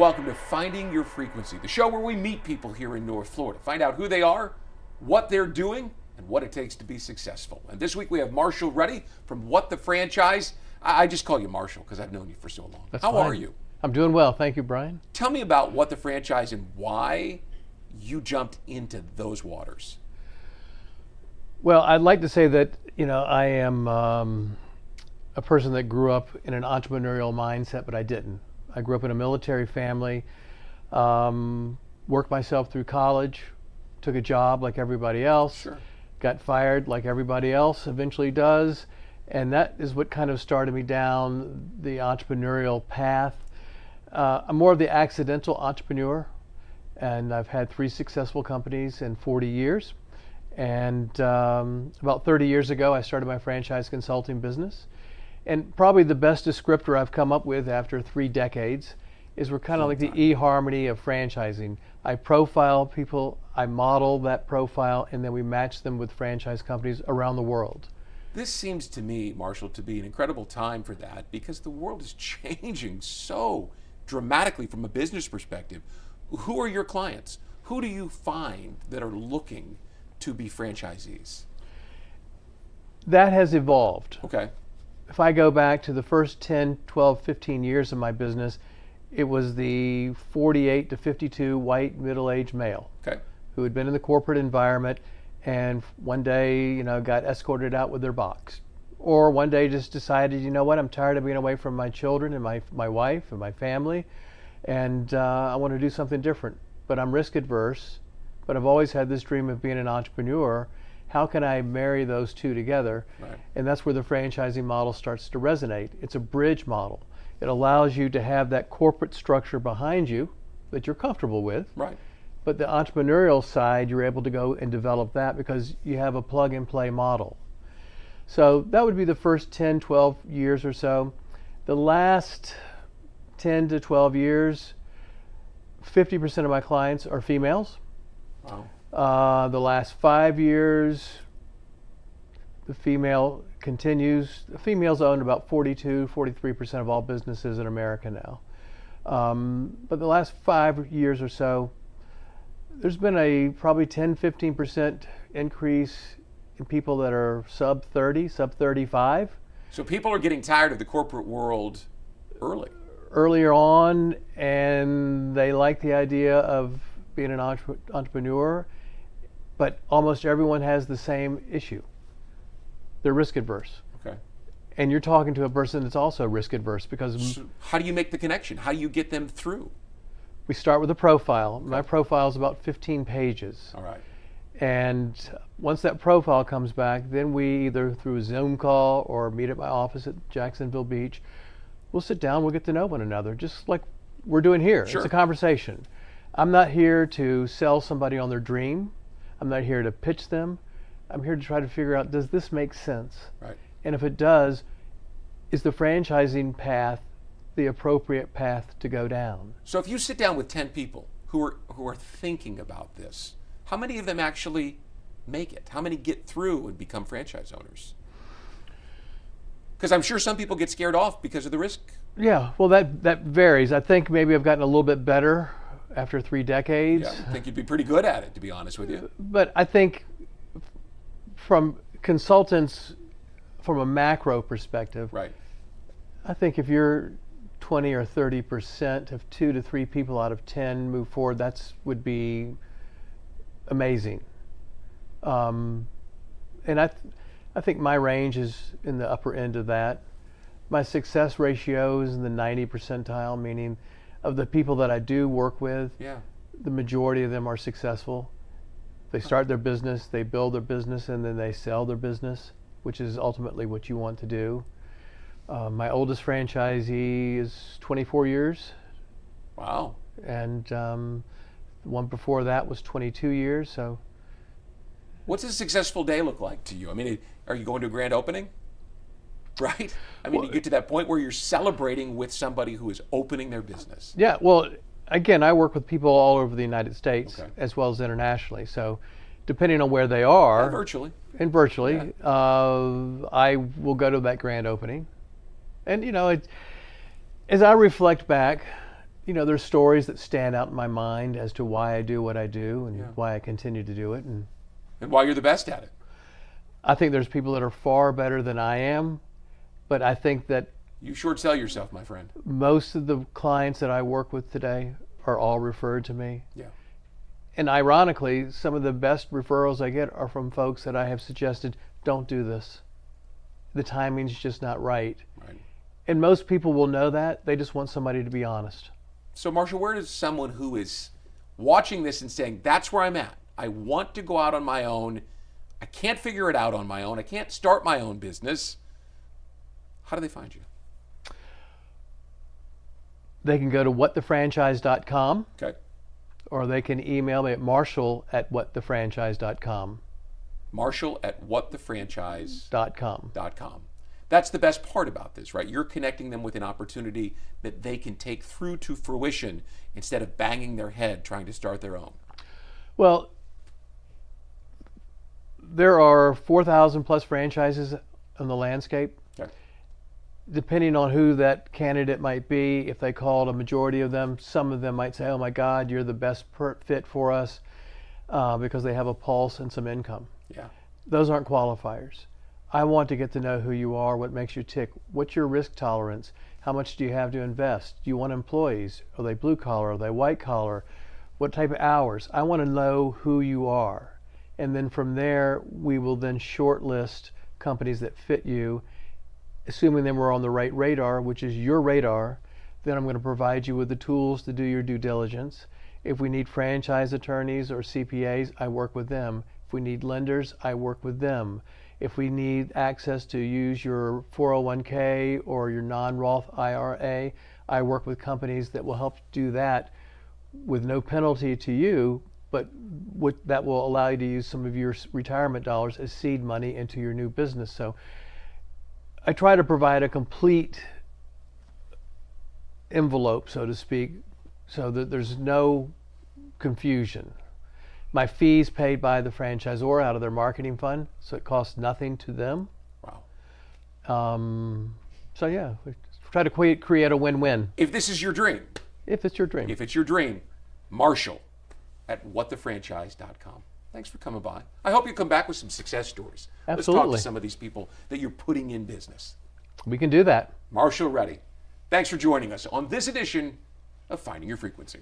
welcome to Finding Your Frequency, the show where we meet people here in North Florida, find out who they are, what they're doing, and what it takes to be successful. And this week we have Marshall Reddy from What the Franchise. I just call you Marshall because I've known you for so long. That's How fine. are you? I'm doing well. Thank you, Brian. Tell me about What the Franchise and why you jumped into those waters. Well, I'd like to say that, I am a person that grew up in an entrepreneurial mindset, but I didn't. I grew up in a military family, worked myself through college, took a job like everybody else, Sure. got fired like everybody else eventually does, and that is what kind of started me down the entrepreneurial path. I'm more of the accidental entrepreneur, and I've had 3 successful companies in 40 years. And about 30 years ago, I started my franchise consulting business. And probably the best descriptor I've come up with after 3 decades is we're kind of like the eHarmony of franchising. I profile people, I model that profile, and then we match them with franchise companies around the world. This seems to me, Marshall, to be an incredible time for that because the world is changing so dramatically from a business perspective. Who are your clients? Who do you find that are looking to be franchisees? That has evolved. Okay. If I go back to the first 10, 12, 15 years of my business, it was the 48 to 52 white middle-aged male Okay. who had been in the corporate environment and one day, got escorted out with their box. Or one day just decided, you know what, I'm tired of being away from my children and my wife and my family, and I want to do something different. But I'm risk adverse, but I've always had this dream of being an entrepreneur. How can I marry those two together? Right. And that's where the franchising model starts to resonate. It's a bridge model. It allows you to have that corporate structure behind you that you're comfortable with. Right. But the entrepreneurial side, you're able to go and develop that because you have a plug and play model. So that would be the first 10, 12 years or so. The last 10 to 12 years, 50% of my clients are females. Wow. The last 5 years, the female continues. The females own about 42, 43% of all businesses in America now. But the last 5 years or so, there's been a probably 10, 15% increase in people that are sub 30, sub 35. So people are getting tired of the corporate world Earlier on, and they like the idea of being an entrepreneur, but almost everyone has the same issue. They're risk adverse. Okay. And you're talking to a person that's also risk adverse because So how do you make the connection? How do you get them through? we start with a profile. My profile is about 15 pages. All right. And once that profile comes back, then we either through a Zoom call or meet at my office at Jacksonville Beach, we'll sit down, we'll get to know one another, just like we're doing here. Sure. It's a conversation. I'm not here to sell somebody on their dream. I'm not here to pitch them. I'm here to try to figure out, does this make sense? Right. And if it does, is the franchising path the appropriate path to go down? So if you sit down with 10 people who are thinking about this, how many of them actually make it? How many get through and become franchise owners? Because I'm sure some people get scared off because of the risk. Yeah, well, that varies. I think maybe I've gotten a little bit better after 3 decades. Yeah, I think you'd be pretty good at it, to be honest with you. But I think from consultants, from a macro perspective, Right. I think if you're 20 or 30%, if 2 to 3 people out of 10 move forward, would be amazing. And I think my range is in the upper end of that. My success ratio is in the 90 percentile, meaning of the people that I do work with, Yeah. the majority of them are successful. They start their business, they build their business, and then they sell their business, which is ultimately what you want to do. My oldest franchisee is 24 years, Wow. and the one before that was 22 years. So What's a successful day look like to you? I mean, are you going to a grand opening? Right? I mean, you get to that point where you're celebrating with somebody who is opening their business. yeah, well, again, I work with people all over the United States Okay. as well as internationally. So depending on where they are, Virtually. and virtually, I will go to that grand opening. And as I reflect back, there's stories that stand out in my mind as to why I do what I do and Yeah. why I continue to do it. And why you're the best at it. I think there's people that are far better than I am, but I think that You short sell yourself, my friend. most of the clients that I work with today are all referred to me. Yeah. And ironically, some of the best referrals I get are from folks that I have suggested, don't do this. The timing's just not right. Right. And most people will know that. They just want somebody to be honest. So, Marshall, where does someone who is watching this and saying, that's where I'm at, I want to go out on my own, I can't figure it out on my own, I can't start my own business, how do they find you? They can go to whatthefranchise.com, Okay. or they can email me at marshall@whatthefranchise.com. Marshall@whatthefranchise.com. .com. That's the best part about this, right? You're connecting them with an opportunity that they can take through to fruition instead of banging their head trying to start their own. Well, there are 4,000 plus franchises on the landscape. Okay. Depending on who that candidate might be, if they called a majority of them, some of them might say, oh my God, you're the best fit for us because they have a pulse and some income. Yeah. Those aren't qualifiers. I want to get to know who you are, what makes you tick, what's your risk tolerance, how much do you have to invest, do you want employees, are they blue collar, are they white collar, what type of hours. I want to know who you are. And then from there, we will then shortlist companies that fit you, assuming then we're on the right radar, which is your radar. Then I'm going to provide you with the tools to do your due diligence. If we need franchise attorneys or CPAs, I work with them. If we need lenders, I work with them. If we need access to use your 401k or your non-Roth IRA, I work with companies that will help do that with no penalty to you, but that will allow you to use some of your retirement dollars as seed money into your new business. So I try to provide a complete envelope, so to speak, so that there's no confusion. My fees paid by the franchisor out of their marketing fund, so it costs nothing to them. Wow. So yeah, we try to create a win-win. If this is your dream, If it's your dream. if it's your dream, Marshall@whatthefranchise.com. Thanks for coming by. I hope you come back with some success stories. Let's talk Absolutely. to some of these people that you're putting in business. We can do that. Marshall Reddy, thanks for joining us on this edition of Finding Your Frequency.